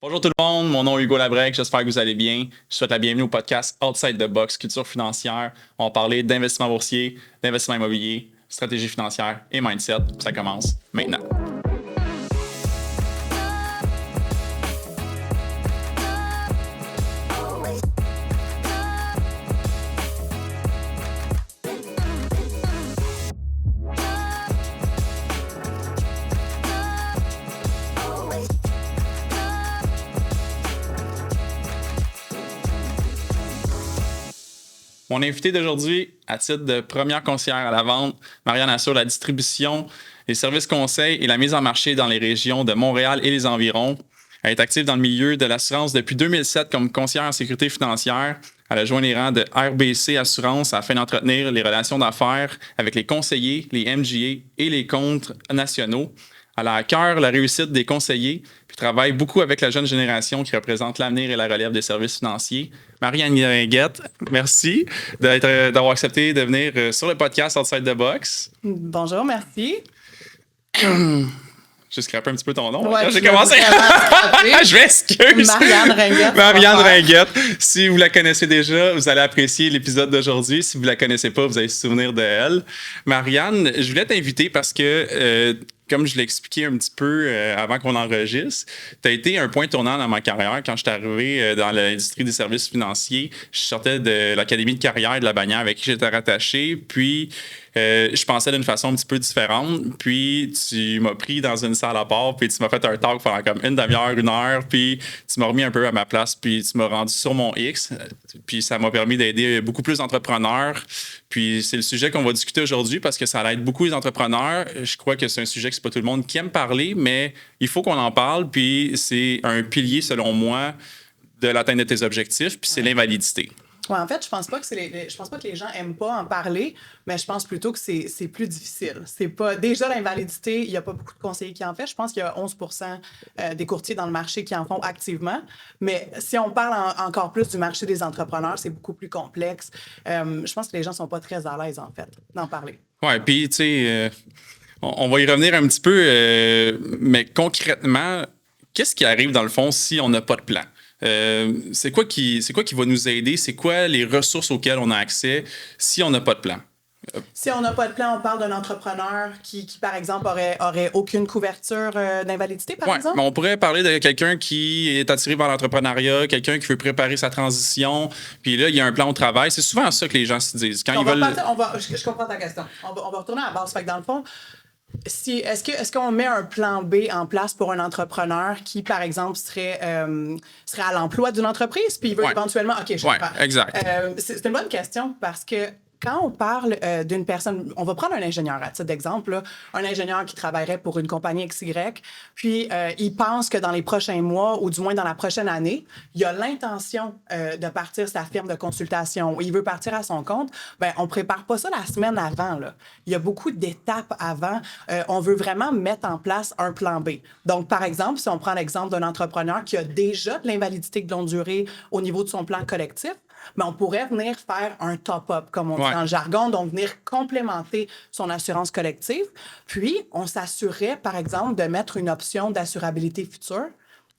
Bonjour tout le monde, mon nom est Hugo Labrec, j'espère que vous allez bien. Je souhaite la bienvenue au podcast Outside the Box, culture financière. On va parler d'investissement boursier, d'investissement immobilier, stratégie financière et mindset. Ça commence maintenant. Mon invité d'aujourd'hui, à titre de première conseillère à la vente, Marianne assure la distribution, les services conseils et la mise en marché dans les régions de Montréal et les environs. Elle est active dans le milieu de l'assurance depuis 2007 comme conseillère en sécurité financière. Elle a joint les rangs de RBC Assurance afin d'entretenir les relations d'affaires avec les conseillers, les MGA et les comptes nationaux. Elle a à cœur la réussite des conseillers puis travaille beaucoup avec la jeune génération qui représente l'avenir et la relève des services financiers. Marianne Ringuette, merci d'avoir accepté de venir sur le podcast Outside the Box. Bonjour, merci. J'ai scrappé un petit peu ton nom. Ouais, J'ai commencé. Je m'excuse. Marianne Ringuette. Marianne Ringuette. Si vous la connaissez déjà, vous allez apprécier l'épisode d'aujourd'hui. Si vous la connaissez pas, vous allez se souvenir d'elle. Marianne, je voulais t'inviter parce que, comme je l'ai expliqué un petit peu avant qu'on enregistre, tu as été un point tournant dans ma carrière. Quand je suis arrivé dans l'industrie des services financiers, je sortais de l'académie de carrière de la bannière avec qui j'étais rattaché. Puis, je pensais d'une façon un petit peu différente. Puis, tu m'as pris dans une salle à part, puis tu m'as fait un talk pendant comme une demi-heure, une heure, puis tu m'as remis un peu à ma place, puis tu m'as rendu sur mon X. Puis, ça m'a permis d'aider beaucoup plus d'entrepreneurs. Puis, c'est le sujet qu'on va discuter aujourd'hui parce que ça aide beaucoup les entrepreneurs. Je crois que c'est un sujet que c'est pas tout le monde qui aime parler, mais il faut qu'on en parle. Puis, c'est un pilier, selon moi, de l'atteinte de tes objectifs, puis c'est l'invalidité. Ouais, en fait, je pense pas que je pense pas que les gens aiment pas en parler, mais je pense plutôt que c'est plus difficile. C'est pas déjà l'invalidité, il y a pas beaucoup de conseillers qui en font. Je pense qu'il y a 11% des courtiers dans le marché qui en font activement, mais si on parle encore plus du marché des entrepreneurs, c'est beaucoup plus complexe. Je pense que les gens sont pas très à l'aise en fait d'en parler. Ouais, puis tu sais on va y revenir un petit peu mais concrètement, qu'est-ce qui arrive dans le fond si on n'a pas de plan? C'est quoi qui va nous aider? C'est quoi les ressources auxquelles on a accès si on n'a pas de plan? Si on n'a pas de plan, on parle d'un entrepreneur qui par exemple, aurait aucune couverture d'invalidité, par exemple? Mais on pourrait parler de quelqu'un qui est attiré par l'entrepreneuriat, quelqu'un qui veut préparer sa transition, puis là, il y a un plan au travail. C'est souvent ça que les gens se disent. Quand Je comprends ta question. On va retourner à la base. Fait que dans le fond, est-ce qu'on met un plan B en place pour un entrepreneur qui, par exemple, serait à l'emploi d'une entreprise, puis il veut éventuellement... OK, je comprends. Exact. C'est une bonne question parce que quand on parle d'une personne, on va prendre un ingénieur à titre d'exemple, là, un ingénieur qui travaillerait pour une compagnie XY, puis il pense que dans les prochains mois, ou du moins dans la prochaine année, il a l'intention de partir sa firme de consultation, ou il veut partir à son compte, ben on prépare pas ça la semaine avant, là. Il y a beaucoup d'étapes avant. On veut vraiment mettre en place un plan B. Donc, par exemple, si on prend l'exemple d'un entrepreneur qui a déjà de l'invalidité de longue durée au niveau de son plan collectif, mais on pourrait venir faire un top-up, comme on dit dans le jargon, donc venir complémenter son assurance collective. Puis, on s'assurerait, par exemple, de mettre une option d'assurabilité future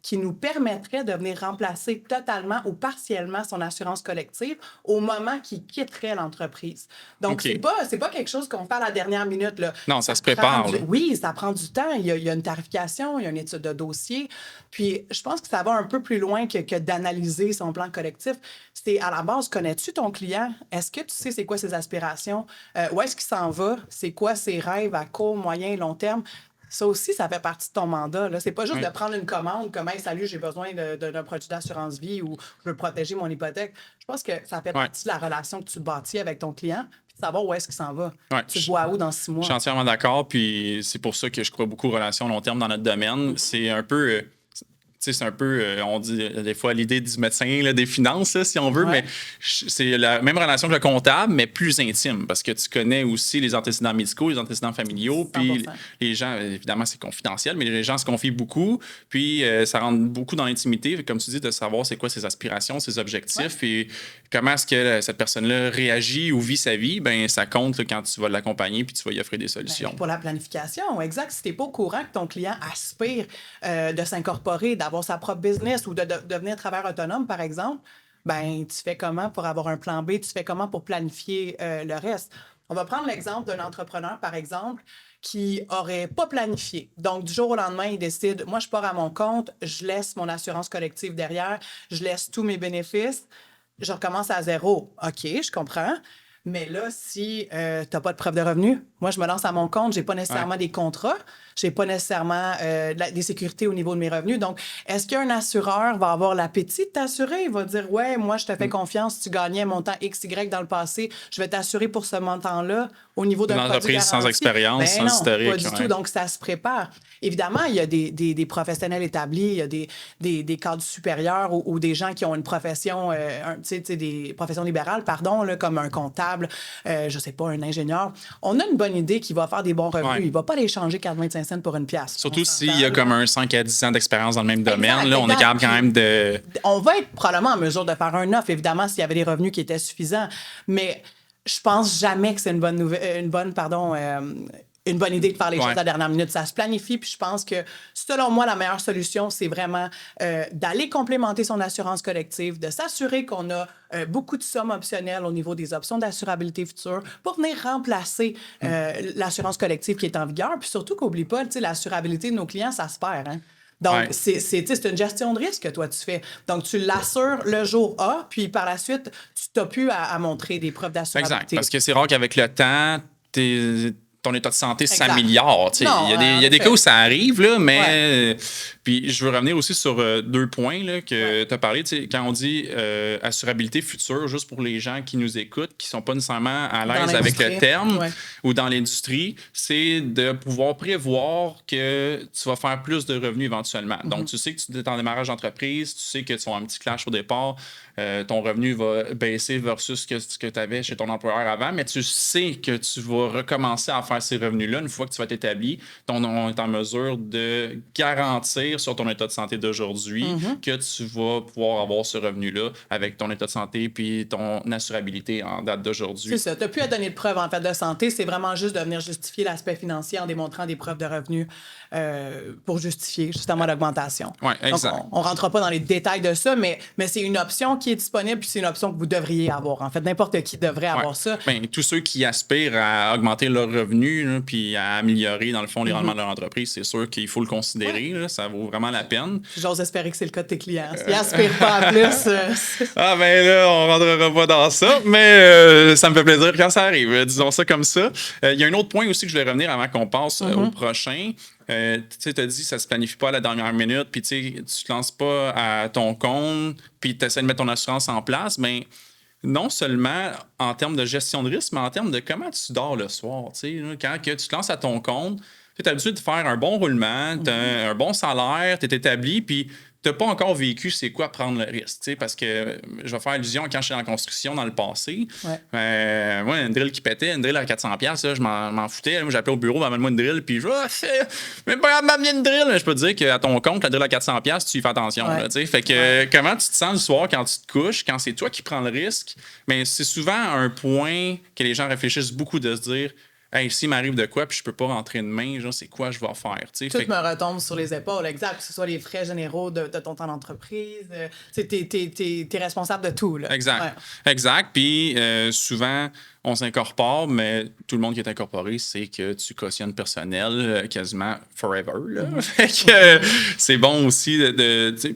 qui nous permettrait de venir remplacer totalement ou partiellement son assurance collective au moment qu'il quitterait l'entreprise. Donc, c'est pas quelque chose qu'on fait à la dernière minute, là. Non, ça se prépare. Oui, ça prend du temps. Il y a une tarification, il y a une étude de dossier. Puis, je pense que ça va un peu plus loin que d'analyser son plan collectif. C'est à la base, connais-tu ton client? Est-ce que tu sais c'est quoi ses aspirations? Où est-ce qu'il s'en va? C'est quoi ses rêves à court, moyen et long terme? Ça aussi, ça fait partie de ton mandat. Là. C'est pas juste de prendre une commande comme hey, « Salut, j'ai besoin d'un produit d'assurance vie » ou « Je veux protéger mon hypothèque ». Je pense que ça fait partie de la relation que tu bâtis avec ton client puis de savoir où est-ce qu'il s'en va. Tu le vois où dans 6 mois. Je suis entièrement d'accord. Puis c'est pour ça que je crois beaucoup aux relations long terme dans notre domaine. C'est un peu... c'est un peu, on dit des fois l'idée du médecin, là, des finances, là, si on veut, mais c'est la même relation que le comptable, mais plus intime, parce que tu connais aussi les antécédents médicaux, les antécédents familiaux, 100%. Puis les gens, évidemment, c'est confidentiel, mais les gens se confient beaucoup, puis ça rentre beaucoup dans l'intimité, comme tu dis, de savoir c'est quoi ses aspirations, ses objectifs, et comment est-ce que cette personne-là réagit ou vit sa vie, ben ça compte là, quand tu vas l'accompagner, puis tu vas y offrir des solutions. Pour la planification, exact. Si tu n'es pas au courant que ton client aspire de s'incorporer, d'avoir d'avoir sa propre business ou de devenir travailleur autonome, par exemple, ben tu fais comment pour avoir un plan B? Tu fais comment pour planifier le reste? On va prendre l'exemple d'un entrepreneur, par exemple, qui aurait pas planifié. Donc, du jour au lendemain, il décide, moi, je pars à mon compte, je laisse mon assurance collective derrière, je laisse tous mes bénéfices, je recommence à zéro. OK, je comprends. Mais là, si tu n'as pas de preuve de revenus, moi, je me lance à mon compte, j'ai pas nécessairement des contrats, j'ai pas nécessairement des sécurités au niveau de mes revenus. Donc, est-ce qu'un assureur va avoir l'appétit de t'assurer? Il va dire, ouais, moi, je te fais confiance, tu gagnais un montant XY dans le passé, je vais t'assurer pour ce montant-là au niveau d'un Une produit entreprise sans garanti. expérience, sans non, historique. pas du tout. Donc, ça se prépare. Évidemment, il y a des professionnels établis, il y a des cadres supérieurs ou des gens qui ont une profession, des professions libérales, pardon, là, comme un comptable, je sais pas, un ingénieur. On a une bonne idée qu'il va faire des bons revenus. Il va pas les changer 4,25 cents pour une pièce. Surtout s'il y a comme un 5 à 10 ans d'expérience dans le même domaine. Exact, là, on est capable quand même de... On va être probablement en mesure de faire un offre, évidemment, s'il y avait des revenus qui étaient suffisants. Mais je pense jamais que c'est une bonne idée de faire les choses à la dernière minute. Ça se planifie, puis je pense que, selon moi, la meilleure solution, c'est vraiment d'aller complémenter son assurance collective, de s'assurer qu'on a beaucoup de sommes optionnelles au niveau des options d'assurabilité future pour venir remplacer l'assurance collective qui est en vigueur. Puis surtout qu'oublie pas, l'assurabilité de nos clients, ça se perd, hein? Donc, c'est une gestion de risque que toi, tu fais. Donc, tu l'assures le jour A, puis par la suite, tu n'as plus à montrer des preuves d'assurabilité. Exact, parce que c'est rare qu'avec le temps, ton état de santé s'améliore. Il y a des cas où ça arrive, là, mais... Puis je veux revenir aussi sur 2 points là, que tu as parlé. Quand on dit assurabilité future, juste pour les gens qui nous écoutent, qui ne sont pas nécessairement à l'aise avec le terme ou dans l'industrie, c'est de pouvoir prévoir que tu vas faire plus de revenus éventuellement. Donc, tu sais que tu es en démarrage d'entreprise, tu sais que tu as un petit clash au départ, ton revenu va baisser versus ce que tu avais chez ton employeur avant, mais tu sais que tu vas recommencer à faire ces revenus-là une fois que tu vas t'établir. On est en mesure de garantir sur ton état de santé d'aujourd'hui que tu vas pouvoir avoir ce revenu-là avec ton état de santé puis ton assurabilité en date d'aujourd'hui. C'est ça. Tu n'as plus à donner de preuves en fait de santé. C'est vraiment juste de venir justifier l'aspect financier en démontrant des preuves de revenus pour justifier justement l'augmentation. Oui, exact. Donc, on ne rentrera pas dans les détails de ça, mais c'est une option qui est disponible puis c'est une option que vous devriez avoir. En fait, n'importe qui devrait avoir ça. Bien, tous ceux qui aspirent à augmenter leurs revenus là, puis à améliorer, dans le fond, les rendements de leur entreprise, c'est sûr qu'il faut le considérer. Là, ça vaut vraiment la peine. J'ose espérer que c'est le cas de tes clients. S'ils n'aspirent pas à plus... Ah ben là, on rentrera pas dans ça, mais ça me fait plaisir quand ça arrive, disons ça comme ça. Il y a un autre point aussi que je voulais revenir avant qu'on passe au prochain. Tu sais, tu as dit ça se planifie pas à la dernière minute, puis tu te lances pas à ton compte, puis tu essaies de mettre ton assurance en place, mais non seulement en termes de gestion de risque, mais en termes de comment tu dors le soir. Quand que tu te lances à ton compte, tu es habitué de faire un bon roulement, tu as un bon salaire, tu es établi, puis tu n'as pas encore vécu c'est quoi prendre le risque. Parce que je vais faire allusion quand j'étais en construction dans le passé. Moi, une drill qui pétait, une drill à 400$, je m'en foutais. Moi, j'appelais au bureau, amène-moi une drill, puis je même pas m'amener une drill. Je peux te dire qu'à ton compte, la drill à 400$, tu y fais attention. Là, fait que comment tu te sens le soir quand tu te couches, quand c'est toi qui prends le risque? Mais c'est souvent un point que les gens réfléchissent beaucoup de se dire. Hey, s'il m'arrive de quoi, puis je peux pas rentrer demain, genre, c'est quoi je vais faire? Tout me retombe sur les épaules, exact. Que ce soit les frais généraux de ton temps d'entreprise. T'es responsable de tout. Là. Exact. Exact. Puis souvent, on s'incorpore, mais tout le monde qui est incorporé, c'est que tu cautionnes personnel quasiment forever. Là. Fait que c'est bon aussi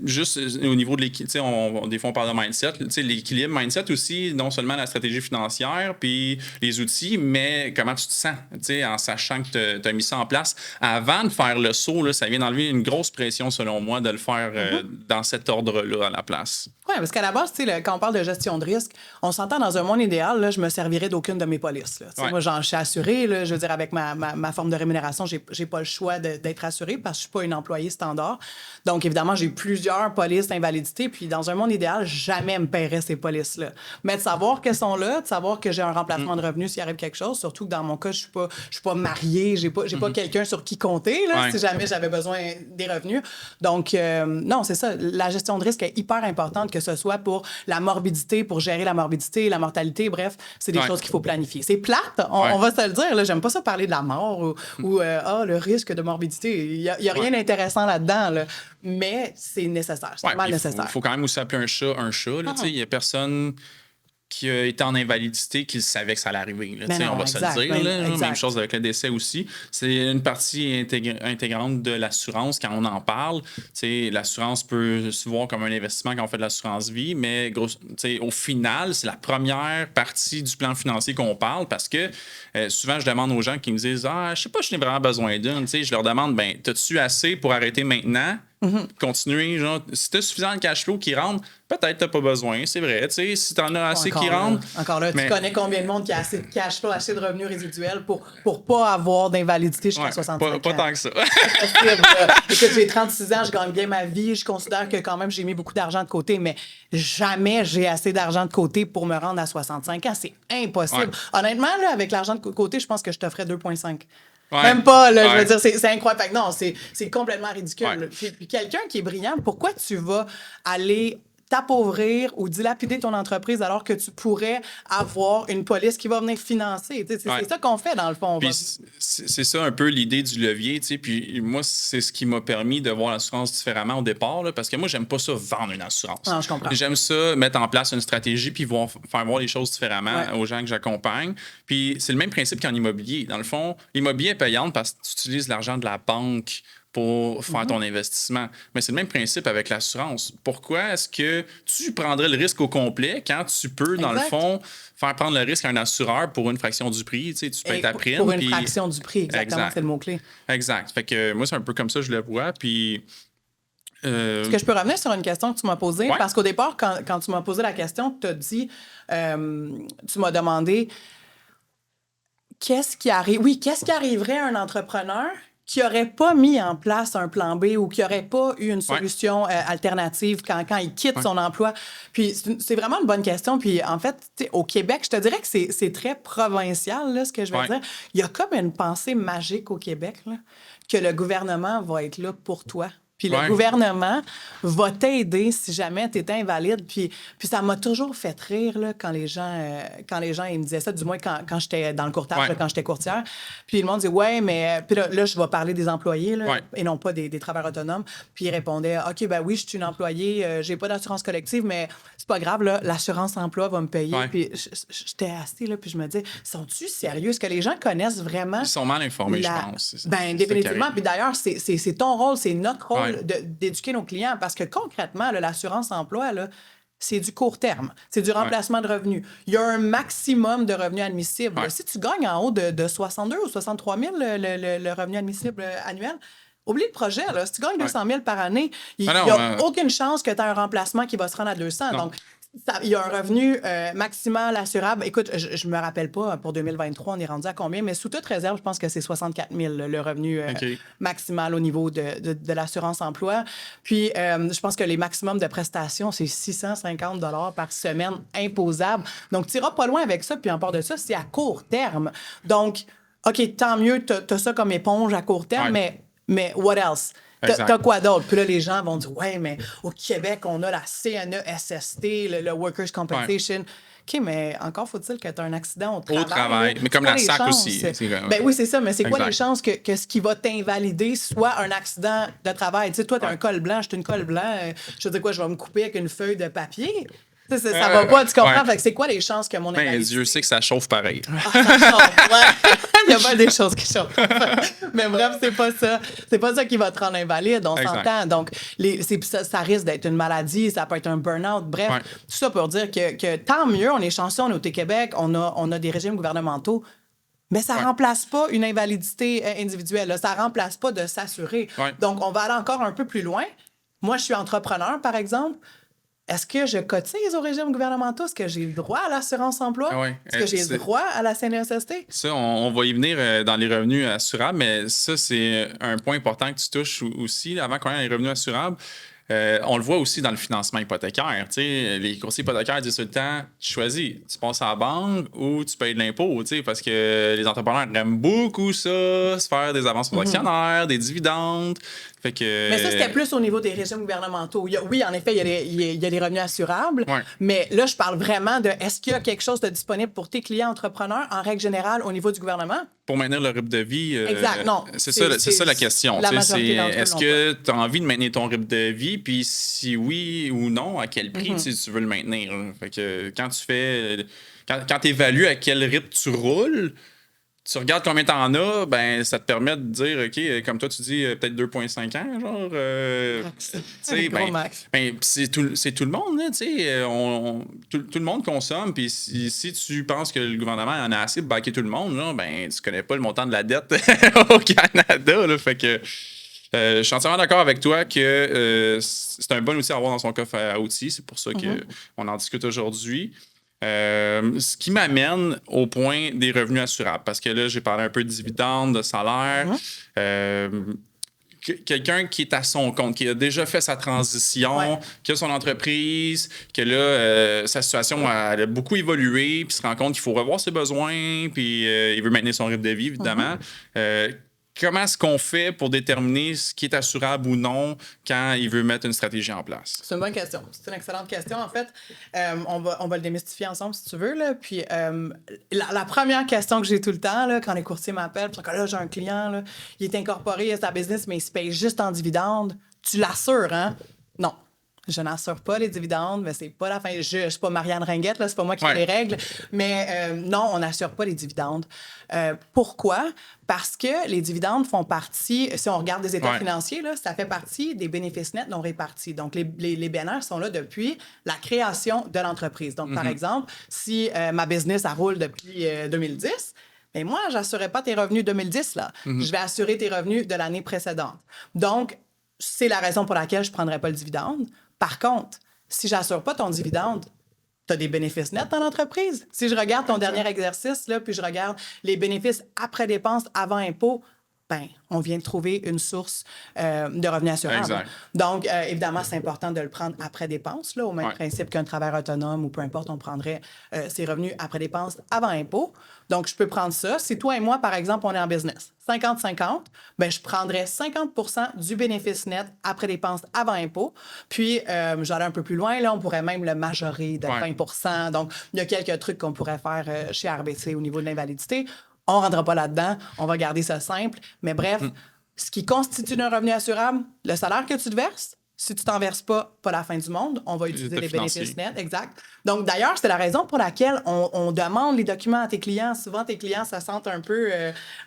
juste au niveau de l'équilibre. Des fois, on parle de mindset. L'équilibre mindset aussi, non seulement la stratégie financière, puis les outils, mais comment tu te sens, en sachant que tu as mis ça en place. Avant de faire le saut, là, ça vient d'enlever une grosse pression, selon moi, de le faire dans cet ordre-là à la place. Oui, parce qu'à la base, quand on parle de gestion de risque, on s'entend dans un monde idéal, là, je me servirais d'aucune de mes polices. Moi, je suis assurée, là, je veux dire, avec ma forme de rémunération, j'ai pas le choix d'être assurée parce que je suis pas une employée standard. Donc, évidemment, j'ai plusieurs polices d'invalidité, puis dans un monde idéal, jamais me paierais ces polices-là. Mais de savoir qu'elles sont là, de savoir que j'ai un remplacement de revenus s'il arrive quelque chose, surtout que dans mon cas, je suis pas mariée, j'ai pas quelqu'un sur qui compter, là, si jamais j'avais besoin des revenus. Donc, non, c'est ça. La gestion de risque est hyper importante, que que ce soit pour la morbidité, pour gérer la morbidité, la mortalité, bref, c'est des choses qu'il faut planifier. C'est plate, on va se le dire, là, j'aime pas ça parler de la mort ou le risque de morbidité. Il y a rien d'intéressant là-dedans, là, mais c'est nécessaire, c'est vraiment nécessaire. Il faut quand même aussi appeler un chat. Il y a personne qui a été en invalidité, qui savait que ça allait arriver. Là, on va se le dire. Là, même chose avec le décès aussi. C'est une partie intégrante de l'assurance quand on en parle. L'assurance peut se voir comme un investissement quand on fait de l'assurance vie, mais au final, c'est la première partie du plan financier qu'on parle parce que souvent, je demande aux gens qui me disent « Ah, je sais pas, je n'ai vraiment besoin d'une. » Je leur demande « Ben, t'as-tu assez pour arrêter maintenant? » Continuer, genre, si t'as suffisamment de cash flow qui rentre, peut-être t'as pas besoin, c'est vrai. Si t'en as assez qui rentre. Encore là, tu connais combien de monde qui a assez de cash flow, assez de revenus résiduels pour pas avoir d'invalidité jusqu'à 65 ans? Pas tant que ça. Écoute, j'ai 36 ans, je gagne bien ma vie, je considère que quand même j'ai mis beaucoup d'argent de côté, mais jamais j'ai assez d'argent de côté pour me rendre à 65 ans. C'est impossible. Honnêtement, là, avec l'argent de côté, je pense que je t'offrais 2,5. Même pas, là, je veux dire, c'est incroyable. Non, c'est complètement ridicule. Puis quelqu'un qui est brillant, pourquoi tu vas aller t'appauvrir ou dilapider ton entreprise alors que tu pourrais avoir une police qui va venir financer? C'est ça qu'on fait, dans le fond. C'est ça un peu l'idée du levier. Puis moi, c'est ce qui m'a permis de voir l'assurance différemment au départ, là, parce que moi, j'aime pas ça vendre une assurance. Non, je comprends. J'aime ça mettre en place une stratégie puis faire voir les choses différemment aux gens que j'accompagne. Puis c'est le même principe qu'en immobilier. Dans le fond, l'immobilier est payante parce que tu utilises l'argent de la banque pour faire ton investissement. Mais c'est le même principe avec l'assurance. Pourquoi est-ce que tu prendrais le risque au complet quand tu peux, dans le fond, faire prendre le risque à un assureur pour une fraction du prix? Tu payes ta prime. Pour une fraction du prix, exactement, c'est le mot-clé. Exact. Fait que moi, c'est un peu comme ça que je le vois. Puis... Est-ce que je peux revenir sur une question que tu m'as posée? Parce qu'au départ, quand tu m'as posé la question, tu as dit, tu m'as demandé qu'est-ce qui arriverait à un entrepreneur qui n'aurait pas mis en place un plan B ou qui n'aurait pas eu une solution alternative quand il quitte son emploi. Puis c'est vraiment une bonne question. Puis en fait, au Québec, je te dirais que c'est très provincial, là, ce que je veux dire. Il y a comme une pensée magique au Québec, là, que le gouvernement va être là pour toi. Puis le gouvernement va t'aider si jamais tu es invalide. Puis ça m'a toujours fait rire là, quand les gens ils me disaient ça, du moins quand j'étais dans le courtage, là, quand j'étais courtière. Puis le monde disait, ouais, mais... Puis là, je vais parler des employés là, et non pas des travailleurs autonomes. Puis ils répondaient, OK, ben oui, je suis une employée, j'ai pas d'assurance collective, mais c'est pas grave, là, l'assurance emploi va me payer. Puis j'étais assise, là, puis je me disais, sont-tu sérieux? Est-ce que les gens connaissent vraiment... Ils sont mal informés, je pense. Ben définitivement. Puis d'ailleurs, c'est ton rôle, c'est notre rôle d'éduquer nos clients parce que concrètement, là, l'assurance-emploi, là, c'est du court terme. C'est du remplacement de revenus. Il y a un maximum de revenus admissibles. Si tu gagnes en haut de 62 ou 63 000 le revenu admissible annuel, oublie le projet. Là. Si tu gagnes 200 000 par année, il n'y a aucune chance que tu aies un remplacement qui va se rendre à 200. Donc, il y a un revenu maximal assurable. Écoute, je me rappelle pas, pour 2023, on est rendu à combien, mais sous toute réserve, je pense que c'est 64 000 le revenu maximal au niveau de l'assurance-emploi. Puis, je pense que les maximums de prestations, c'est 650 $ par semaine imposable. Donc, tu n'iras pas loin avec ça. Puis, en part de ça, c'est à court terme. Donc, OK, tant mieux, tu as ça comme éponge à court terme, mais what else? T'as quoi d'autre? Puis là, les gens vont dire, ouais, mais au Québec, on a la CNESST, le Workers' Compensation. OK, mais encore faut-il que tu aies un accident au travail. Au travail, mais comme la SAC aussi. Ben oui, c'est ça, mais c'est quoi les chances que ce qui va t'invalider soit un accident de travail? Tu sais, toi, tu as un col blanc, je suis une col blanc. Je te dis quoi, je vais me couper avec une feuille de papier? Ça va pas, tu comprends? Fait que c'est quoi les chances que mon invalidité... Ben, Dieu sait que ça chauffe pareil. Ça chauffe, Il y a pas des choses qui chauffent. Mais bref, c'est pas ça. C'est pas ça qui va te rendre invalide, on s'entend. Donc, ça risque d'être une maladie, ça peut être un burn-out. Bref, tout ça pour dire que tant mieux, on est chanceux, on est au Québec, on a des régimes gouvernementaux. Mais ça remplace pas une invalidité individuelle. Là. Ça remplace pas de s'assurer. Donc, on va aller encore un peu plus loin. Moi, je suis entrepreneur, par exemple. Est-ce que je cotise au régime gouvernemental? Est-ce que j'ai le droit à l'assurance-emploi? Est-ce que j'ai le droit à la CNESST? Ça, on va y venir dans les revenus assurables, mais ça, c'est un point important que tu touches aussi. Avant qu'on ait les revenus assurables, on le voit aussi dans le financement hypothécaire. T'sais, les courtiers hypothécaires disent tout le temps, tu choisis, tu passes à la banque ou tu payes de l'impôt, parce que les entrepreneurs aiment beaucoup ça, se faire des avances aux actionnaires, des dividendes. Fait que, Mais ça, c'était plus au niveau des régimes gouvernementaux. Oui, en effet, il y a des revenus assurables, Ouais. mais là, je parle vraiment de est-ce qu'il y a quelque chose de disponible pour tes clients entrepreneurs, en règle générale, au niveau du gouvernement? pour maintenir le rythme de vie, Exact, non. c'est ça la question. La Tu sais, majorité d'entre eux est-ce l'ont que tu as envie de maintenir ton rythme de vie, puis si oui ou non, à quel prix tu veux le maintenir? Là? Fait que quand tu fais. Quand tu évalues à quel rythme tu roules, tu regardes combien t'en as, ben ça te permet de dire, OK, comme toi, tu dis peut-être 2,5 ans, genre. Tu sais, Gros max. c'est tout le monde, là, tu sais. Tout le monde consomme, puis si tu penses que le gouvernement en a assez pour baquer tout le monde, là, ben tu connais pas le montant de la dette au Canada, là. Fait que. Je suis entièrement d'accord avec toi que c'est un bon outil à avoir dans son coffre à outils. C'est pour ça qu'on en discute aujourd'hui. Ce qui m'amène au point des revenus assurables. Parce que là, j'ai parlé un peu de dividendes, de salaire. Quelqu'un qui est à son compte, qui a déjà fait sa transition, qui a son entreprise, que là, sa situation elle a beaucoup évolué, puis se rend compte qu'il faut revoir ses besoins, puis il veut maintenir son rythme de vie, évidemment. Comment est-ce qu'on fait pour déterminer ce qui est assurable ou non quand il veut mettre une stratégie en place? C'est une bonne question. C'est une excellente question. En fait, on va le démystifier ensemble si tu veux. Là. Puis, la première question que j'ai tout le temps, là, quand les courtiers m'appellent, parce que là, j'ai un client, là, il est incorporé, il a sa business, mais il se paye juste en dividendes. Tu l'assures, hein? Non. Je n'assure pas les dividendes, mais c'est pas la fin. Je suis pas Marianne Ringuette, là, c'est pas moi qui fais les règles. Mais non, on n'assure pas les dividendes. Pourquoi? Parce que les dividendes font partie, si on regarde des états financiers, là, ça fait partie des bénéfices nets non répartis. Donc, les BNR sont là depuis la création de l'entreprise. Donc, par exemple, si ma business, elle roule depuis 2010, mais moi, je n'assurerai pas tes revenus 2010, là. Je vais assurer tes revenus de l'année précédente. Donc, c'est la raison pour laquelle je ne prendrai pas le dividende. Par contre, si je n'assure pas ton dividende, tu as des bénéfices nets dans l'entreprise. Si je regarde ton dernier exercice, là, puis je regarde les bénéfices après dépenses, avant impôt, ben, on vient de trouver une source de revenus assurables. Exact. Donc, évidemment, c'est important de le prendre après dépenses, là, au même principe qu'un travailleur autonome ou peu importe, on prendrait ses revenus après dépenses, avant impôt. Donc, je peux prendre ça. Si toi et moi, par exemple, on est en business, 50-50, ben, je prendrais 50 % du bénéfice net après dépenses, avant impôt. Puis, j'allais un peu plus loin, là, on pourrait même le majorer de 20 %. Donc, il y a quelques trucs qu'on pourrait faire chez RBC au niveau de l'invalidité. On ne rentrera pas là-dedans. On va garder ça simple. Mais bref, ce qui constitue un revenu assurable, le salaire que tu te verses, si tu t'en verses pas la fin du monde. On va utiliser les bénéfices nets. Exact. Donc, d'ailleurs, c'est la raison pour laquelle on demande les documents à tes clients. Souvent, tes clients se sentent un peu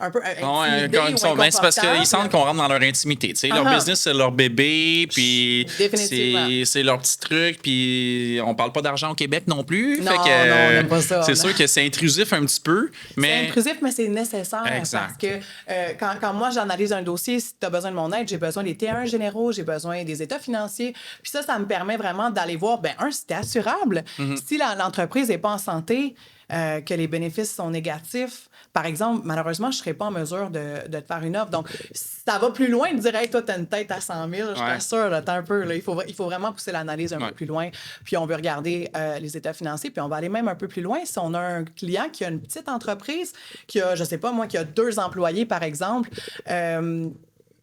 intimidés ou c'est parce qu'ils sentent qu'on rentre dans leur intimité. Tu sais, leur business, c'est leur bébé, puis c'est leur petit truc, puis on parle pas d'argent au Québec non plus. Non, fait que, non, on n'aime pas ça. C'est sûr que c'est intrusif un petit peu, mais... C'est intrusif, mais c'est nécessaire. Exact. Parce que quand moi, j'analyse un dossier, si tu as besoin de mon aide, j'ai besoin des T1 généraux, j'ai besoin des états financiers. Puis ça me permet vraiment d'aller voir, si c'est assurable. Si l'entreprise n'est pas en santé, que les bénéfices sont négatifs, par exemple, malheureusement, je ne serais pas en mesure de te faire une offre. Donc, ça va plus loin de dire, hey, toi, tu as une tête à 100 000, je t'assure, là, t'as un peu. Là, il faut vraiment pousser l'analyse un peu plus loin. Puis, on veut regarder les états financiers. Puis, on va aller même un peu plus loin. Si on a un client qui a une petite entreprise, qui a, je sais pas, moi, qui a 2 employés, par exemple,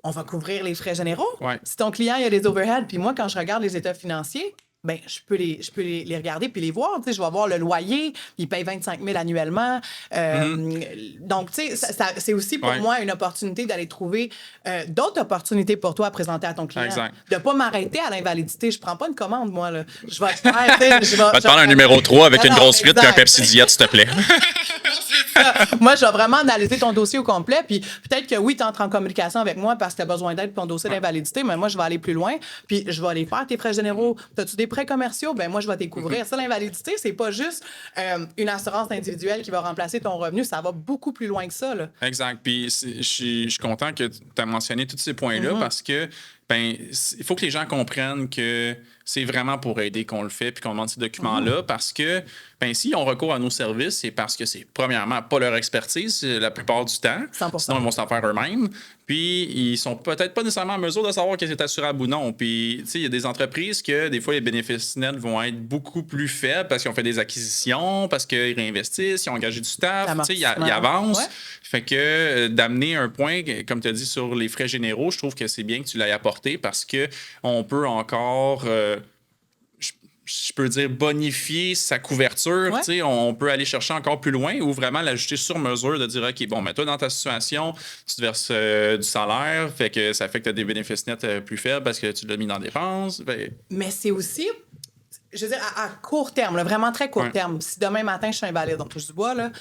on va couvrir les frais généraux. Si ton client il a des overheads, puis moi, quand je regarde les états financiers, ben, je peux les regarder puis les voir. Tu sais, je vais voir le loyer, il paye 25 000 annuellement. Donc, tu sais, c'est aussi pour moi une opportunité d'aller trouver d'autres opportunités pour toi à présenter à ton client. Exact. De ne pas m'arrêter à l'invalidité. Je prends pas une commande, moi. Là. Je vais te faire. Je vais te prendre un numéro 3 avec une grosse frite et un Pepsi Diet, s'il te plaît. Moi, je vais vraiment analyser ton dossier au complet. Puis peut-être que oui, tu entres en communication avec moi parce que tu as besoin d'aide pour ton dossier d'invalidité, mais moi, je vais aller plus loin. Puis je vais aller faire tes frais généraux. As-tu des prêts commerciaux? Ben moi, je vais t'y couvrir. Ça, l'invalidité, c'est pas juste une assurance individuelle qui va remplacer ton revenu. Ça va beaucoup plus loin que ça. Là. Exact. Puis je suis content que tu as mentionné tous ces points-là parce que ben il faut que les gens comprennent que c'est vraiment pour aider qu'on le fait puis qu'on demande ces documents-là parce que ben s'ils ont recours à nos services, c'est parce que c'est premièrement pas leur expertise la plupart du temps. 100%. Sinon, ils vont s'en faire eux-mêmes. Puis, ils sont peut-être pas nécessairement en mesure de savoir que c'est assurable ou non. Puis, tu sais, il y a des entreprises que des fois, les bénéfices nets vont être beaucoup plus faibles parce qu'ils ont fait des acquisitions, parce qu'ils réinvestissent, ils ont engagé du staff, tu sais, ils avancent. Ouais. Fait que d'amener un point, comme tu as dit, sur les frais généraux, je trouve que c'est bien que tu l'aies apporté parce que on peut encore... je peux dire bonifier sa couverture, Ouais. tu sais, on peut aller chercher encore plus loin ou vraiment l'ajuster sur mesure de dire OK, bon, mais toi, dans ta situation, tu te verses du salaire, fait que ça fait que tu as des bénéfices nets plus faibles parce que tu l'as mis dans des dépenses. Ben... Mais c'est aussi, je veux dire, à court terme, là, vraiment très court terme. Si demain matin, je suis invalide, donc touche du bois, là,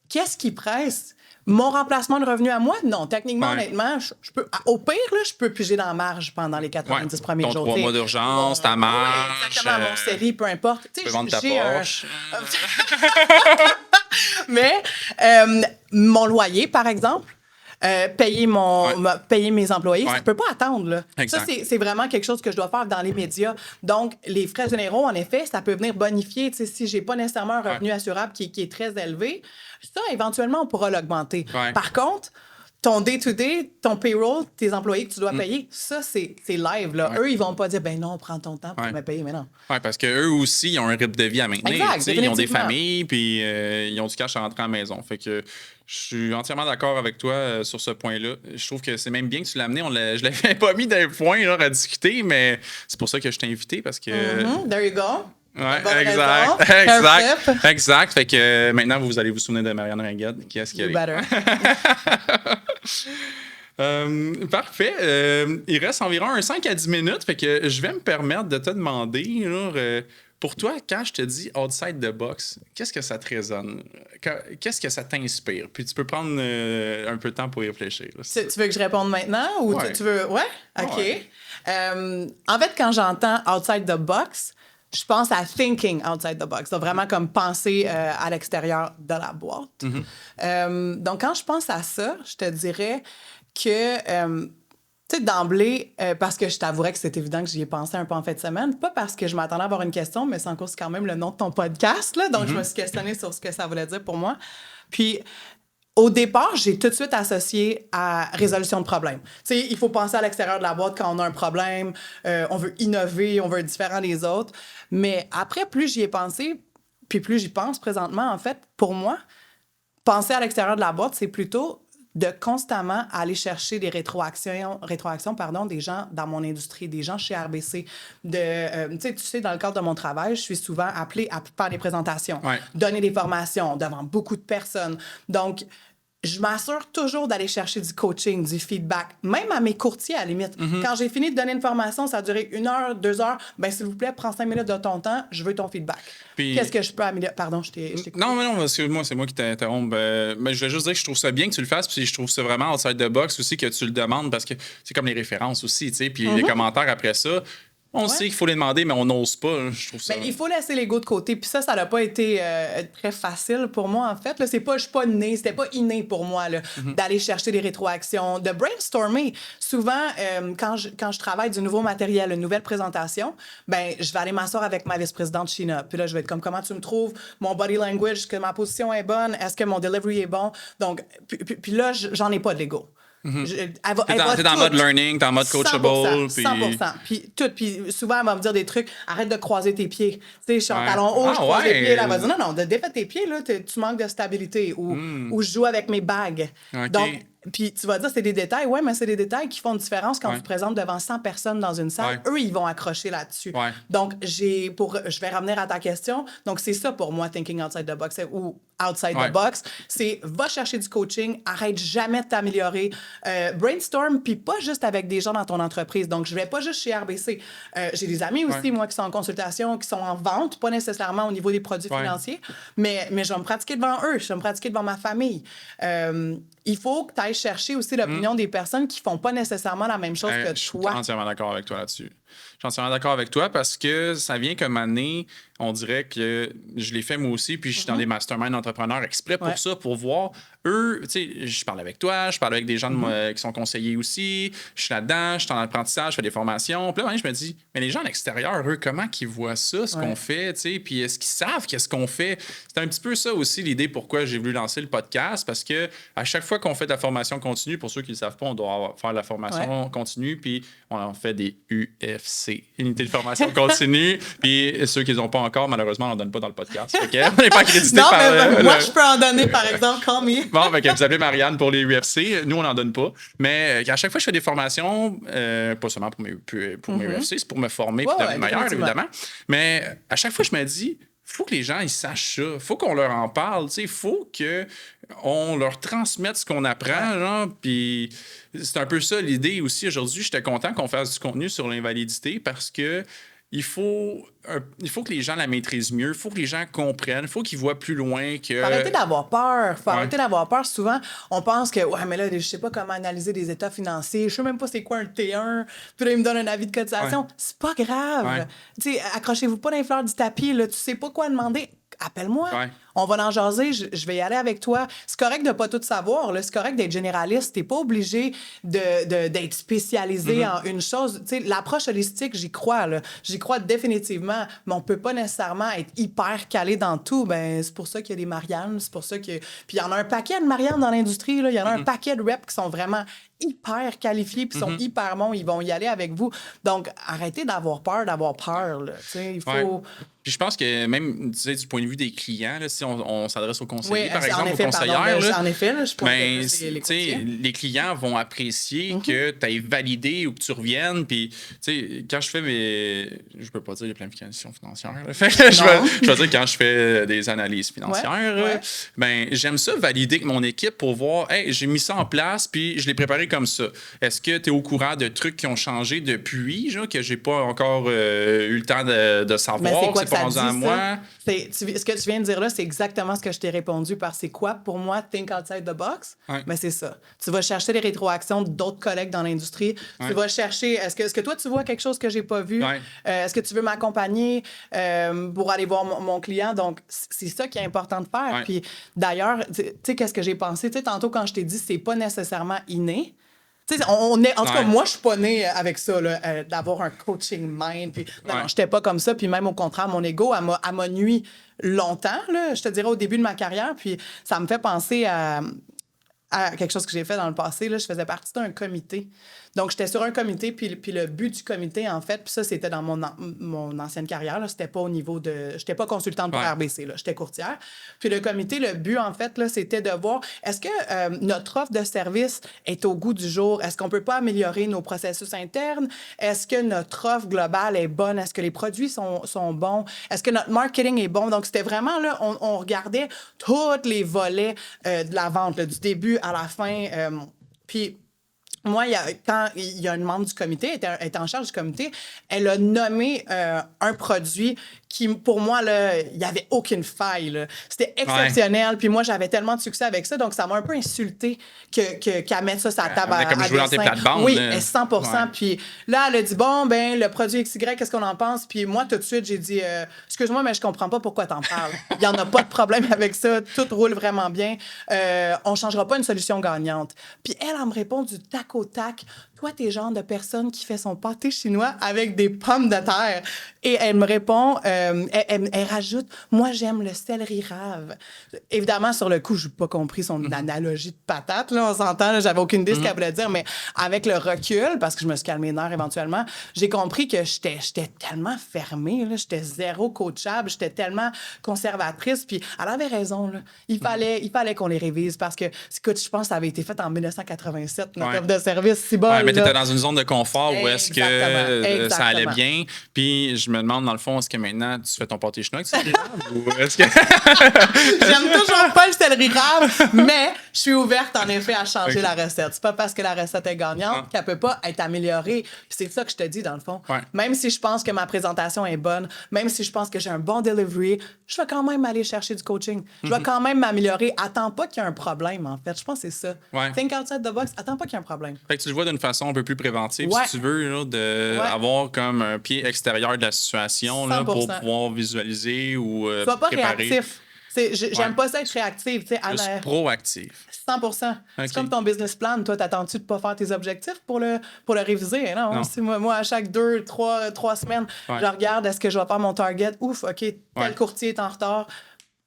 qu'est-ce qui presse? Mon remplacement de revenu à moi? Non, techniquement, honnêtement, je peux, au pire, là, je peux piger dans la marge pendant les 90 premiers jours. 3 mois d'urgence, ta marge. Exactement, mon série, peu importe. Tu peux vendre ta Porsche. Mais mon loyer, par exemple, payer mes employés, ça ne peut pas attendre. Là. Ça, c'est vraiment quelque chose que je dois faire dans les médias. Donc, les frais généraux, en effet, ça peut venir bonifier. Si je n'ai pas nécessairement un revenu assurable qui est très élevé, ça, éventuellement, on pourra l'augmenter. Ouais. Par contre, ton day-to-day, ton payroll, tes employés que tu dois payer, ça, c'est live. Là. Eux, ils vont pas dire, ben non, prends ton temps pour me payer, mais non. Oui, parce qu'eux aussi, ils ont un rythme de vie à maintenir. Ils ont des familles, puis ils ont du cash à rentrer à la maison. Fait que je suis entièrement d'accord avec toi sur ce point-là. Je trouve que c'est même bien que tu l'as amené. Je l'avais pas mis d'un point genre, à discuter, mais c'est pour ça que je t'ai invité, parce que... There you go. Oui, exact. Fait que maintenant, vous allez vous souvenir de Marianne Ringuette. Qui est-ce qui You better. Parfait. Il reste environ 5 à 10 minutes. Fait que je vais me permettre de te demander, genre, pour toi, quand je te dis outside the box, qu'est-ce que ça te résonne? Qu'est-ce que ça t'inspire? Puis tu peux prendre un peu de temps pour y réfléchir. Là, tu veux que je réponde maintenant ou tu veux... Ouais? OK. Ouais. En fait, quand j'entends outside the box, je pense à thinking outside the box. Donc, vraiment comme penser à l'extérieur de la boîte. Donc, quand je pense à ça, je te dirais que... tu sais, d'emblée, parce que je t'avouerais que c'est évident que j'y ai pensé un peu en fin de semaine, pas parce que je m'attendais à avoir une question, mais c'est en cause quand même le nom de ton podcast, là, donc je me suis questionnée sur ce que ça voulait dire pour moi. Puis, au départ, j'ai tout de suite associé à résolution de problèmes. Tu sais, il faut penser à l'extérieur de la boîte quand on a un problème, on veut innover, on veut être différent des autres. Mais après, plus j'y ai pensé, puis plus j'y pense présentement, en fait, pour moi, penser à l'extérieur de la boîte, c'est plutôt de constamment aller chercher des rétroactions des gens dans mon industrie, des gens chez RBC. Tu sais, dans le cadre de mon travail, je suis souvent appelée à faire des présentations, donner des formations devant beaucoup de personnes. Donc, je m'assure toujours d'aller chercher du coaching, du feedback, même à mes courtiers, à la limite. Quand j'ai fini de donner une formation, ça a duré 1 heure, 2 heures, ben s'il vous plaît, prends 5 minutes de ton temps, je veux ton feedback. Puis... Qu'est-ce que je peux améliorer? Pardon, je t'ai Non, mais non, parce que moi, c'est moi qui t'interromps. Mais je vais juste dire que je trouve ça bien que tu le fasses, puis je trouve ça vraiment outside the box aussi que tu le demandes, parce que c'est comme les références aussi, tu sais, puis les commentaires après ça. On sait qu'il faut les demander, mais on n'ose pas. Je trouve ça... Ben, il faut laisser l'ego de côté. Puis ça n'a pas été très facile pour moi, en fait. Là, je suis pas née, c'était pas inné pour moi là, d'aller chercher des rétroactions, de brainstormer. Souvent, quand je travaille du nouveau matériel, une nouvelle présentation, ben je vais aller m'asseoir avec ma vice-présidente Sheena. Puis là, je vais être comme, comment tu me trouves? Mon body language, est-ce que ma position est bonne? Est-ce que mon delivery est bon? Donc, puis là, j'en ai pas de l'ego. T'es en mode learning, t'es en mode coachable. 100%. Puis souvent, elle va me dire des trucs. Arrête de croiser tes pieds. Tu sais, je suis en talon haut, je croise les pieds. Elle va dire non, défais tes pieds, là, tu manques de stabilité. Ou je joue avec mes bagues. Okay. Donc, puis tu vas dire, c'est des détails. Oui, mais c'est des détails qui font une différence quand tu te présentes devant 100 personnes dans une salle. Eux, ils vont accrocher là-dessus. Donc, je vais revenir à ta question. Donc, c'est ça pour moi, thinking outside the box ou outside the box. C'est va chercher du coaching, arrête jamais de t'améliorer. Brainstorm, puis pas juste avec des gens dans ton entreprise. Donc, je vais pas juste chez RBC. J'ai des amis aussi, moi, qui sont en consultation, qui sont en vente, pas nécessairement au niveau des produits financiers, mais je vais me pratiquer devant eux, je vais me pratiquer devant ma famille. Il faut que tu ailles chercher aussi l'opinion des personnes qui font pas nécessairement la même chose que toi. Je suis entièrement d'accord avec toi là-dessus. suis entièrement d'accord avec toi parce que ça vient comme année, on dirait que je l'ai fait moi aussi, puis je suis dans des masterminds entrepreneurs exprès pour ça, pour voir eux, tu sais, je parle avec toi, je parle avec des gens qui sont conseillers aussi, je suis là-dedans, je suis en apprentissage, je fais des formations. Puis là, je me dis, mais les gens à l'extérieur, eux, comment qu'ils voient ça, ce qu'on fait, tu sais, puis est-ce qu'ils savent qu'est-ce qu'on fait? C'est un petit peu ça aussi l'idée pourquoi j'ai voulu lancer le podcast, parce que à chaque fois qu'on fait de la formation continue, pour ceux qui ne le savent pas, on doit faire de la formation continue, puis on en fait des UFC, unités de formation continue, puis ceux qui n'ont pas encore, malheureusement, on n'en donne pas dans le podcast. OK? On n'est pas accrédité non, par... mais moi, je peux en donner, par exemple, call me. Bon, ben, vous appelez Marianne pour les UFC. Nous, on n'en donne pas. Mais à chaque fois que je fais des formations, pas seulement pour mes UFC, c'est pour me former et devenir meilleur, évidemment. Mais à chaque fois, je me dis, faut que les gens ils sachent ça. Faut qu'on leur en parle. Il faut qu'on leur transmette ce qu'on apprend. Genre, puis c'est un peu ça l'idée aussi. Aujourd'hui, j'étais content qu'on fasse du contenu sur l'invalidité parce que il faut que les gens la maîtrisent mieux. Il faut que les gens comprennent. Il faut qu'ils voient plus loin que... Faut arrêter d'avoir peur. Faut arrêter d'avoir peur. Souvent, on pense que, ouais, mais là, je sais pas comment analyser des états financiers. Je sais même pas c'est quoi un T1. Puis là, il me donne un avis de cotisation. C'est pas grave. Tu sais, accrochez-vous pas dans les fleurs du tapis. Là. Tu sais pas quoi demander. Appelle-moi. On va en jaser. Je vais y aller avec toi. C'est correct de pas tout savoir. Là. C'est correct d'être généraliste. T'es pas obligé d'être spécialisé en une chose. Tu sais, l'approche holistique, j'y crois. Là. J'y crois définitivement. Mais on peut pas nécessairement être hyper calé dans tout. Ben, c'est pour ça qu'il y a des Marianne. C'est pour ça que... Puis il y en a un paquet de Marianne dans l'industrie. Là. Il y en a un paquet de reps qui sont vraiment hyper qualifiés puis sont hyper bons. Ils vont y aller avec vous. Donc, arrêtez d'avoir peur. Là. Tu sais, il faut... Puis je pense que même, tu sais, du point de vue des clients, là, si on s'adresse aux conseillers, par exemple, aux conseillères, en effet, là, je pense que les clients vont apprécier que tu aies validé ou que tu reviennes. Puis, tu sais, quand je fais je peux pas dire les planifications financières. Je vais dire quand je fais des analyses financières, ben j'aime ça valider avec mon équipe pour voir, hey, j'ai mis ça en place, puis je l'ai préparé comme ça. Est-ce que tu es au courant de trucs qui ont changé depuis, genre, que j'ai pas encore eu le temps de savoir? Ce que tu viens de dire là, c'est exactement ce que je t'ai répondu par c'est quoi pour moi think outside the box. Mais c'est ça. Tu vas chercher les rétroactions d'autres collègues dans l'industrie. Tu vas chercher est-ce que toi tu vois quelque chose que j'ai pas vu? Est-ce que tu veux m'accompagner pour aller voir mon client? Donc c'est ça qui est important de faire. Puis d'ailleurs, tu sais qu'est-ce que j'ai pensé? Tu sais tantôt quand je t'ai dit c'est pas nécessairement inné. Tu sais, en tout cas, moi, je suis pas née avec ça, là, d'avoir un coaching mind. Puis, non, j'étais pas comme ça. Puis même au contraire, mon ego, elle m'a nui longtemps, là, je te dirais, au début de ma carrière. Puis ça me fait penser à quelque chose que j'ai fait dans le passé. Là, je faisais partie d'un comité. Donc, j'étais sur un comité, puis le but du comité, en fait, puis ça, c'était dans mon ancienne carrière, là, c'était pas au niveau de... J'étais pas consultante pour RBC, là, j'étais courtière. Puis le comité, le but, en fait, là, c'était de voir, est-ce que notre offre de service est au goût du jour? Est-ce qu'on peut pas améliorer nos processus internes? Est-ce que notre offre globale est bonne? Est-ce que les produits sont bons? Est-ce que notre marketing est bon? Donc, c'était vraiment, là, on regardait tous les volets de la vente, là, du début à la fin. Puis... Moi, quand il y a une membre du comité, elle était en charge du comité, elle a nommé un produit qui, pour moi, là, il n'y avait aucune faille. Là. C'était exceptionnel. Puis moi, j'avais tellement de succès avec ça. Donc, ça m'a un peu insulté qu'elle mette ça sur la table à comme jouer dans tes plates-bandes. Oui, 100%. Puis là, elle a dit, bon, ben le produit XY, qu'est-ce qu'on en pense? Puis moi, tout de suite, j'ai dit, excuse-moi, mais je comprends pas pourquoi t'en parles. Il n'y en a pas de problème avec ça. Tout roule vraiment bien. On ne changera pas une solution gagnante. Puis elle me répond du tac au tac. Toi, t'es le genre de personne qui fait son pâté chinois avec des pommes de terre. Et elle me répond, elle rajoute, moi, j'aime le céleri rave. Évidemment, sur le coup, je n'ai pas compris son analogie de patate. Là, on s'entend, j'avais aucune idée de ce qu'elle voulait dire, mais avec le recul, parce que je me suis calmé les nerfs éventuellement, j'ai compris que j'étais tellement fermée, là, j'étais zéro coachable, j'étais tellement conservatrice. Puis elle avait raison. Là. Il fallait qu'on les révise parce que, écoute, je pense que ça avait été fait en 1987, notre offre de service. Si bon, mais tu étais dans une zone de confort où est-ce que ça allait bien. Puis je me demande, dans le fond, est-ce que maintenant tu fais ton pâté chinois avec céleri rave ou est-ce que... J'aime toujours pas le céleri rave, mais je suis ouverte en effet à changer la recette. C'est pas parce que la recette est gagnante qu'elle peut pas être améliorée. Puis c'est ça que je te dis, dans le fond. Même si je pense que ma présentation est bonne, même si je pense que j'ai un bon delivery, je vais quand même aller chercher du coaching. Je vais quand même m'améliorer. Attends pas qu'il y ait un problème, en fait. Je pense que c'est ça. Think outside the box. Attends pas qu'il y ait un problème. Fait que tu le vois d'une façon façon un peu plus préventive, Ouais. si tu veux, là, d'avoir comme un pied extérieur de la situation là, pour 100%. pouvoir visualiser ou Sois pas préparer. réactif. J'aime Ouais. pas ça être réactif. Plus proactif. 100%. C'est OK. comme ton business plan. Toi, t'attends-tu de pas faire tes objectifs pour le réviser? Non. Non. C'est moi, à chaque 2, 3 semaines, Ouais. je regarde est-ce que je vais faire mon target. Ouf, OK, tel Ouais. courtier est en retard.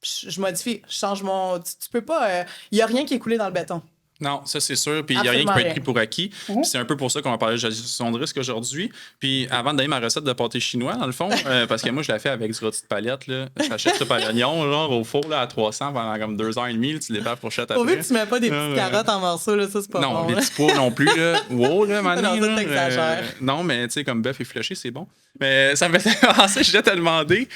Je modifie, je change mon. Tu peux pas. Il y a rien qui est coulé dans le béton. Non, ça c'est sûr. Puis il n'y a rien qui Absolument peut être rien. pris pour acquis. Puis c'est un peu pour ça qu'on va parler de gestion de risque aujourd'hui. Puis avant de donner ma recette de pâté chinois, dans le fond, parce que moi je la fais avec du rôti de palette, là. J'achète ça par l'oignon, genre au four là, à 300 pendant comme 2h30. Là, tu les fais à fourchette après. Pourvu que tu mets pas des petites carottes en morceaux, là, ça c'est pas Non, bon. les là. petits pois non plus. Là. Wow, là, maintenant. Non, ça, t'exagères. Non, mais tu sais, comme bœuf et fléché, c'est bon. Mais ça me fait penser, je voulais te demander,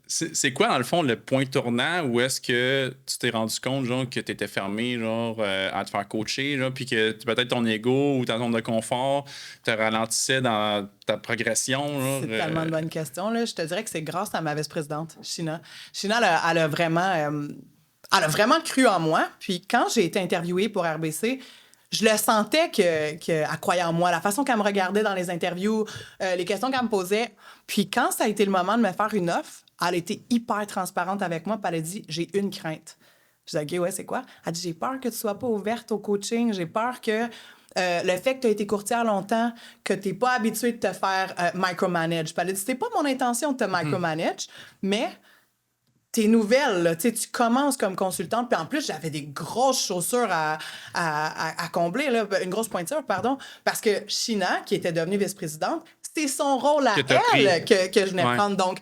c'est quoi, dans le fond, le point tournant où est-ce que tu t'es rendu compte, genre, que tu étais fermé, genre, à te faire coacher, genre, puis que peut-être ton ego ou ta zone de confort te ralentissait dans ta progression, genre, C'est tellement une bonne question. Là. Je te dirais que c'est grâce à ma vice-présidente, Sheena. Sheena, elle a vraiment cru en moi. Puis quand j'ai été interviewée pour RBC, je le sentais qu'elle croyait en moi. La façon qu'elle me regardait dans les interviews, les questions qu'elle me posait. Puis quand ça a été le moment de me faire une offre, elle a été hyper transparente avec moi. Puis elle a dit, j'ai une crainte. Je dis, OK, ouais, c'est quoi? Elle dit, j'ai peur que tu sois pas ouverte au coaching. J'ai peur que le fait que tu as été courtière longtemps, que tu n'es pas habitué de te faire micromanage. Puis elle a dit, c'était pas mon intention de te micromanage, mais t'es nouvelle, là, tu commences comme consultante, puis en plus, j'avais des grosses chaussures à combler, là, une grosse pointure, pardon, parce que Sheena, qui était devenue vice-présidente, c'était son rôle à Que t'as elle pris. que je venais Ouais. prendre. Donc,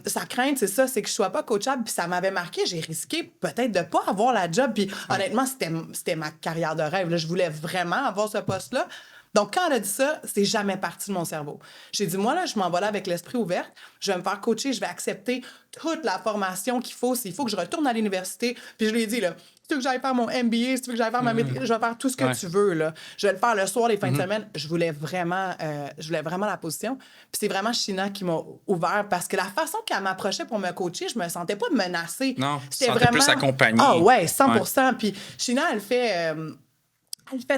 sa crainte, c'est ça, c'est que je sois pas coachable, puis ça m'avait marqué. J'ai risqué peut-être de pas avoir la job, puis honnêtement, c'était ma carrière de rêve. Là. Je voulais vraiment avoir ce poste-là. Donc, quand elle a dit ça, c'est jamais parti de mon cerveau. J'ai dit, moi, là, je m'en vais là avec l'esprit ouvert. Je vais me faire coacher, je vais accepter toute la formation qu'il faut. S'il faut que je retourne à l'université. Puis je lui ai dit, là, si tu veux que j'aille faire mon MBA, si tu veux que j'aille faire ma maîtrise, je vais faire tout ce que tu veux, là. Je vais le faire le soir, les fins de semaine. Je voulais vraiment la position. Puis c'est vraiment Sheena qui m'a ouvert parce que la façon qu'elle m'approchait pour me coacher, je me sentais pas menacée. Non, tu te C'était sentais plus accompagnée. Ah ouais, 100%. Puis Sheena, elle fait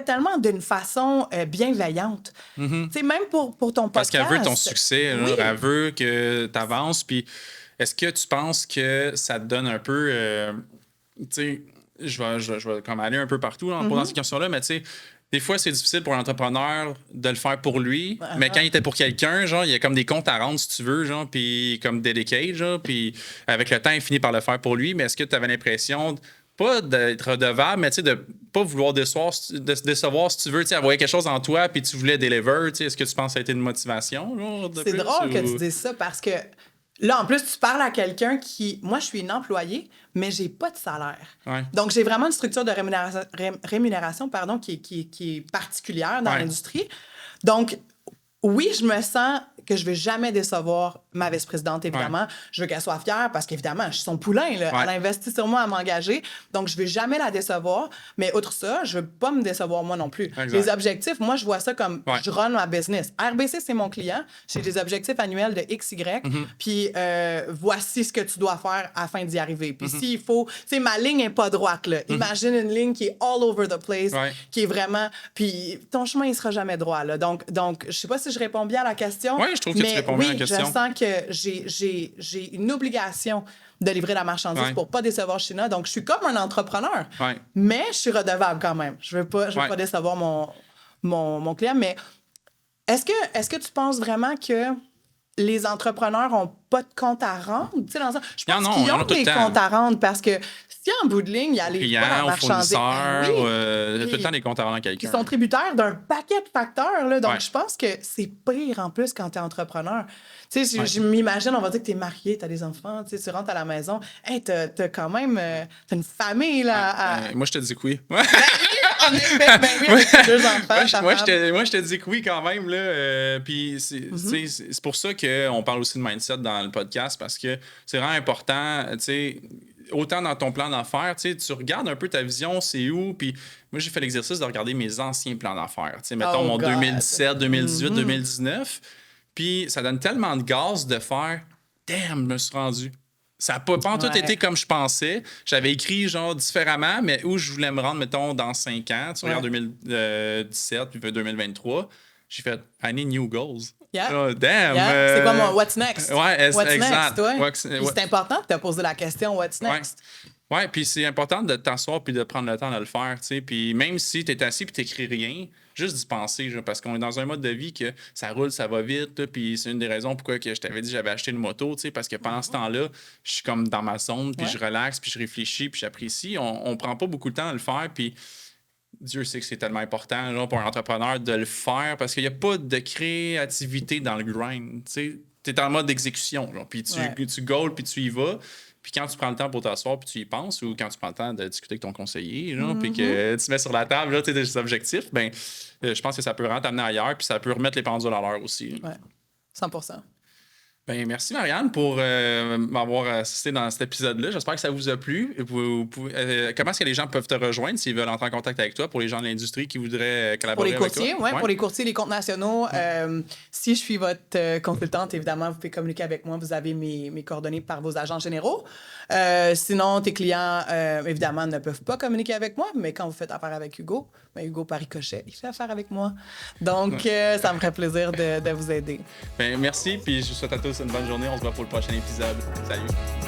tellement d'une façon bienveillante. Tu sais, même pour ton podcast. Parce qu'elle veut ton succès, Oui. genre, elle veut que tu avances. Puis est-ce que tu penses que ça te donne un peu. Tu sais, je vais comme aller un peu partout en posant ces questions-là, mais tu sais. Des fois, c'est difficile pour l'entrepreneur de le faire pour lui, mais quand il était pour quelqu'un, genre, il y a comme des comptes à rendre, si tu veux, genre, puis comme dedicate, genre, puis avec le temps, il finit par le faire pour lui. Mais est-ce que tu avais l'impression, pas d'être redevable, mais tu sais, de pas vouloir décevoir, si tu veux, tu sais, avoir quelque chose en toi, puis tu voulais deliver, tu sais, est-ce que tu penses que ça a été une motivation, genre, de C'est plus, drôle ou... que tu dises ça parce que là, en plus, tu parles à quelqu'un qui. Moi, je suis une employée, mais j'ai pas de salaire. Ouais. Donc, j'ai vraiment une structure de rémunération pardon, qui est particulière dans Ouais. l'industrie. Donc, oui, je me sens que je ne vais jamais décevoir ma vice-présidente, évidemment. Ouais. Je veux qu'elle soit fière parce qu'évidemment, je suis son poulain. Là. Ouais. Elle a investi sur moi à m'engager. Donc, je ne vais jamais la décevoir. Mais outre ça, je ne veux pas me décevoir moi non plus. Exact. Les objectifs, moi, je vois ça comme Ouais. je run ma business. RBC, c'est mon client. J'ai des objectifs annuels de XY. Puis, voici ce que tu dois faire afin d'y arriver. Puis, s'il faut... Tu sais, ma ligne n'est pas droite. Là. Imagine une ligne qui est all over the place, Ouais. qui est vraiment... Puis, ton chemin, il ne sera jamais droit. Là. Donc, je ne sais pas si je réponds bien à la question. Oui, je trouve que tu réponds bien à la question. Je sens que j'ai une obligation de livrer la marchandise Ouais. pour pas décevoir Sheena. Donc, je suis comme un entrepreneur, Ouais. mais je suis redevable quand même. Je veux pas décevoir mon client. Mais est-ce que tu penses vraiment que les entrepreneurs ont pas de compte à rendre? Tu sais, dans le sens, je pense Non, qu'ils ils en ont ont tout le des temps. comptes à rendre parce que si en bout de ligne, il y a les Clients, aux fournisseurs, Oui. tout le temps des comptes à rendre à quelqu'un. Qui sont tributaires d'un paquet de facteurs. Là. Donc, Ouais. je pense que c'est pire en plus quand tu es entrepreneur. Tu sais, Ouais. je m'imagine, on va dire que tu es marié, tu as des enfants, tu sais, tu rentres à la maison. Hey, tu as quand même t'as une famille. Là, Moi, je te dis que oui. En effet, ben oui, avec tes deux enfants, ta moi, femme. je te dis que oui quand même. Là, puis c'est pour ça qu'on parle aussi de mindset dans le podcast, parce que c'est vraiment important. Tu sais, autant dans ton plan d'affaires, tu regardes un peu ta vision, c'est où. Puis moi, j'ai fait l'exercice de regarder mes anciens plans d'affaires. Tu sais, mettons Oh mon God. 2017, 2018, 2019. Puis ça donne tellement de gaz de faire « Damn, je me suis rendu. » Ça n'a pas en tout Ouais. été comme je pensais. J'avais écrit genre différemment, mais où je voulais me rendre, mettons, dans 5 ans. Tu regardes 2017 puis 2023. J'ai fait I need new goals. Yeah. Oh, damn! Yeah. C'est quoi mon what's next? Ouais, What's exact. next, ouais. Ouais, Puis c'est important de te poser la question what's next? Ouais, puis c'est important de t'asseoir puis de prendre le temps de le faire, tu sais. Puis même si tu es assis puis t'écris rien, juste d'y penser, genre, parce qu'on est dans un mode de vie que ça roule, ça va vite, là, puis c'est une des raisons pourquoi que je t'avais dit que j'avais acheté une moto, tu sais, parce que pendant ce temps-là, je suis comme dans ma zone, puis je relaxe, puis je réfléchis, puis j'apprécie. On prend pas beaucoup de temps à le faire, puis Dieu sait que c'est tellement important genre, pour un entrepreneur de le faire, parce qu'il n'y a pas de créativité dans le grind, tu sais. Tu es en mode d'exécution, genre, puis tu goals, puis tu y vas. Puis quand tu prends le temps pour t'asseoir puis tu y penses, ou quand tu prends le temps de discuter avec ton conseiller, genre, puis que tu mets sur la table là, des objectifs, ben, je pense que ça peut vraiment t'amener ailleurs, puis ça peut remettre les pendules à l'heure aussi. Ouais, 100%. Ben, merci Marianne pour m'avoir assisté dans cet épisode-là. J'espère que ça vous a plu. Comment est-ce que les gens peuvent te rejoindre s'ils veulent entrer en contact avec toi pour les gens de l'industrie qui voudraient collaborer avec toi? Pour les courtiers, oui, pour les courtiers, les comptes nationaux. Si je suis votre consultante, évidemment, vous pouvez communiquer avec moi. Vous avez mes coordonnées par vos agents généraux. Sinon, tes clients, évidemment, ne peuvent pas communiquer avec moi, mais quand vous faites affaire avec Hugo, ben Hugo Paris-Cochet, il fait affaire avec moi. Donc, ça me ferait plaisir de vous aider. Ben, merci, puis je vous souhaite à tous une bonne journée. On se voit pour le prochain épisode. Salut!